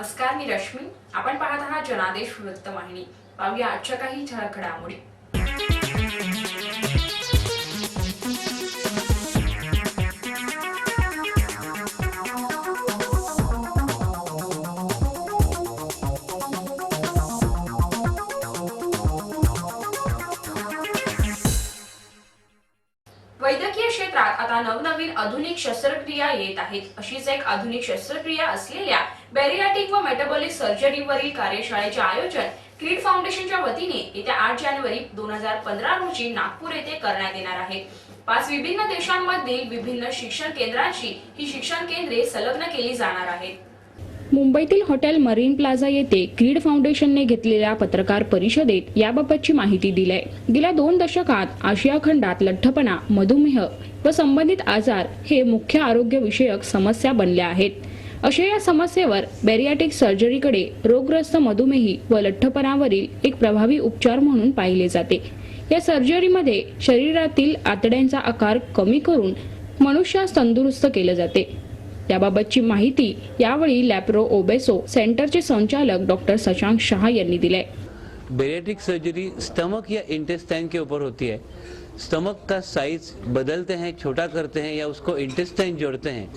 नमस्कार, मी रश्मी. आपण पाहत आहात जनादेश वृत्तवाहिनी. पाहूया आजच्या काही ठळक घडामोडी. वैद्यकीय क्षेत्रात आता नवनवीन आधुनिक शस्त्रक्रिया येत आहेत. अशीच एक आधुनिक शस्त्रक्रिया असलेल्या बॅरियाट्रिक व मेटाबॉलिक सर्जरीवरील कार्यशाळेचे आयोजन क्रीड फाउंडेशनच्या वतीने येत्या 8 जानेवारी 2015 रोजी नागपूर येथे करण्यात येणार आहे. 5 विभिन्न देशांमधील विभिन्न शिक्षण केंद्रांची ही शिक्षण केंद्रे संलग्न केली जाणार आहेत. मुंबईतील हॉटेल मरीन प्लाझा येथे क्रीड फाउंडेशनने घेतलेल्या पत्रकार परिषदेत याबाबतची माहिती दिली आहे. गेल्या 2 दशकात आशिया खंडात लठ्ठपणा, मधुमेह व संबंधित आजार हे मुख्य आरोग्य विषयक समस्या बनल्या आहेत. अशा या समस्येवर बॅरियाट्रिक सर्जरीकडे रोगग्रस्त मधुमेही व लठ्ठपणावरील एक प्रभावी उपचार म्हणून पाहिले जाते. या सर्जरीमध्ये शरीरातील आतड्यांचा आकार कमी करून मनुष्यास तंदुरुस्त केले जाते. याबाबतची माहिती यावेळी लॅप्रो ओबेसो सेंटरचे संचालक डॉक्टर शशांक शाह यांनी दिले. बैरिएट्रिक सर्जरी स्टमक या इंटेस्टाइन के ऊपर होती है. स्टमक का साइज बदलते हैं, छोटा करते हैं या उसको इंटेस्टाइन जोड़ते हैं,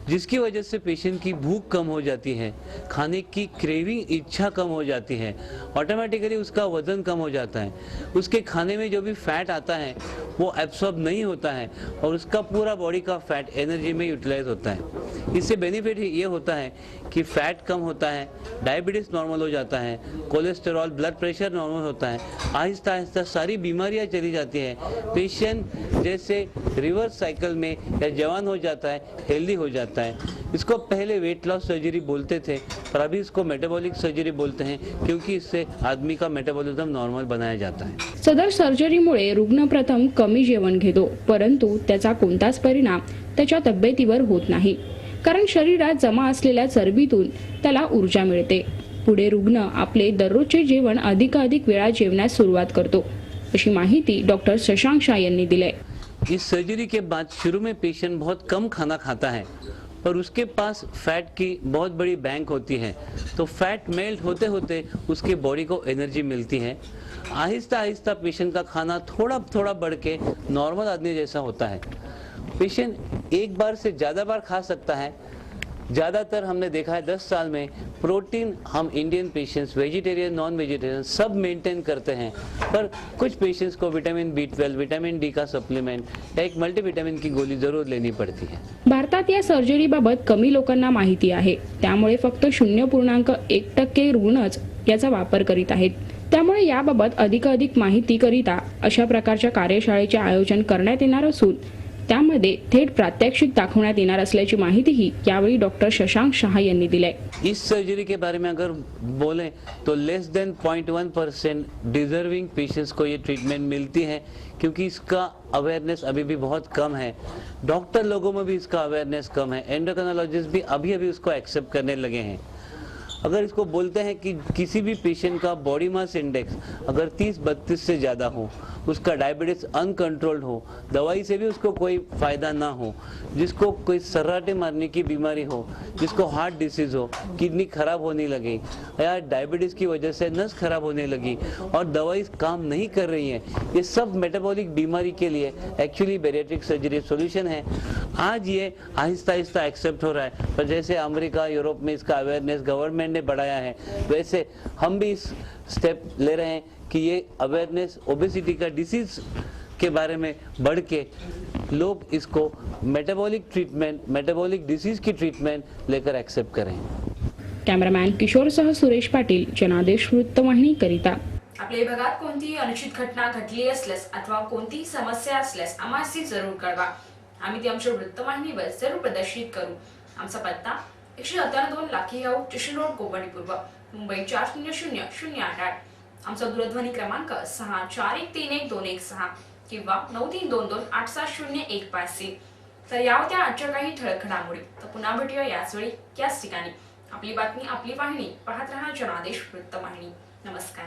जिसकी वजह से पेशेंट की भूख कम हो जाती है, खाने की क्रेविंग इच्छा कम हो जाती है, ऑटोमेटिकली उसका वजन कम हो जाता है, उसके खाने में जो भी फैट आता है वो एब्सॉर्ब नहीं होता है और उसका पूरा बॉडी का फैट एनर्जी में यूटिलाइज होता है. इससे बेनिफिट ये होता है कि फैट कम होता है, डायबिटीज नॉर्मल हो जाता है, कोलेस्टेरॉल ब्लड प्रेशर नॉर्मल होता है, आहिस्ता आहिस्ता सारी बीमारियां चली जाती है. पेशेंट जैसे रिवर्स साइकिल में या जवान हो जाता है, हेल्दी हो जाता है. इसको पहले वेट लॉस सर्जरी बोलते थे पर अभी इसको मेटाबॉलिक सर्जरी बोलते हैं, क्योंकि इससे आदमी का मेटाबॉलिज्म नॉर्मल बनाया जाता है. सदर सर्जरीमुळे रुग्ण प्रथम कमी जेवण घेतो, परंतु त्याचा कोणताच परिणाम त्याच्या तब्येतीवर होत नाही, कारण शरीरात जमा असलेल्या चरबीतून त्याला ऊर्जा मिळते. पुढे रुग्ण आपले दररोजचे जेवण अधिकाधिक वेळा जेवण्यास सुरुवात करतो, अशी माहिती डॉक्टर शशांक शाह यांनी दिली. इस सर्जरी के बाद शुरू में पेशेंट बहुत कम खाना खाता है पर उसके पास फैट की बहुत बड़ी बैंक होती है, तो फैट मेल्ट होते होते उसके बॉडी को एनर्जी मिलती है. आहिस्ता आहिस्ता पेशेंट का खाना थोड़ा थोड़ा बढ़ के नॉर्मल आदमी जैसा होता है. पेशेंट एक बार से ज़्यादा बार खा सकता है. ज़्यादातर हमने देखा है 10 साल में प्रोटीन हम Indian patients vegetarian non vegetarian सब मेंटेन करते हैं, पर कुछ पेशेंट्स को विटामिन B12 विटामिन D का सप्लीमेंट या एक मल्टीविटामिन की गोली जरूर लेनी पड़ती है. भारतात या सर्जरीबाबत कमी लोकांना माहिती आहे, त्यामुळे फक्त 0.1% रुग्णच याचा वापर करीत आहेत. त्यामुळे याबाबत अधिकाधिक माहिती करिता अशा प्रकारच्या कार्यशाळेचे आयोजन करण्यात येणार असून त्यामध्ये थेट प्रात्यक्षिक दाखवण्यात येणार असल्याची माहितीही यावेळी डॉक्टर शशांक शाह यांनी दिली. इस सर्जरी के बारे में अगर बोलें तो लेस देन 0.1% डिजर्विंग पेशेंट्स को ये ट्रीटमेंट मिलती है, क्योंकि इसका अवेयरनेस अभी भी बहुत कम है. डॉक्टर लोगों में भी इसका अवेयरनेस कम है. एंडोक्राइनोलॉजिस्ट भी अभी अभी उसको एक्सेप्ट करने लगे हैं. अगर इसको बोलते हैं कि किसी भी पेशेंट का बॉडी मास इंडेक्स अगर 30-32 से ज़्यादा हो, उसका डायबिटीज अनकंट्रोल्ड हो, दवाई से भी उसको कोई फ़ायदा ना हो, जिसको कोई सर्राटे मारने की बीमारी हो, जिसको हार्ट डिसीज हो, किडनी खराब होने लगी या डायबिटीज़ की वजह से नस खराब होने लगी और दवाई काम नहीं कर रही है, ये सब मेटाबॉलिक बीमारी के लिए एक्चुअली बैरिएट्रिक सर्जरी सोल्यूशन है. आज ये आहिस्ता आहिस्ता एक्सेप्ट हो रहा है, पर जैसे अमेरिका यूरोप में इसका अवेयरनेस गवर्नमेंट ने बढ़ाया है, वैसे हम भी इस स्टेप ले रहे हैं कि ये अवेयरनेस ओबेसिटी का डिसीज के बारे में बढ़ के लोग इसको मेटाबॉलिक ट्रीटमेंट मेटाबॉलिक डिसीज की ट्रीटमेंट लेकर एक्सेप्ट करें. कॅमेरामॅन किशोरसह सुरेश पाटील, जनादेश वृत्तवाहिनी करिता. आपल्या भागात कोणतीही अनुचित घटना घडली असल्यास अथवा कोणतीही समस्या असल्यास आम्हाला जरूर कळवा. आम्ही ती आमच्या वृत्तवाहिनीवर जरूर प्रदर्शित करू. आमचा पत्ता 172 lucky house station road Konkani पूर्व मुंबई 400008. आमचा दूरध्वनी क्रमांक 64131216 किंवा 9322870153. तर या होत्या आजच्या काही ठळक घडामोडी. तर पुन्हा भेटूया याच वेळी याच ठिकाणी. आपली बातमी आपली वाहिनी. पाहत रहा जनादेश वृत्तवाहिनी. नमस्कार.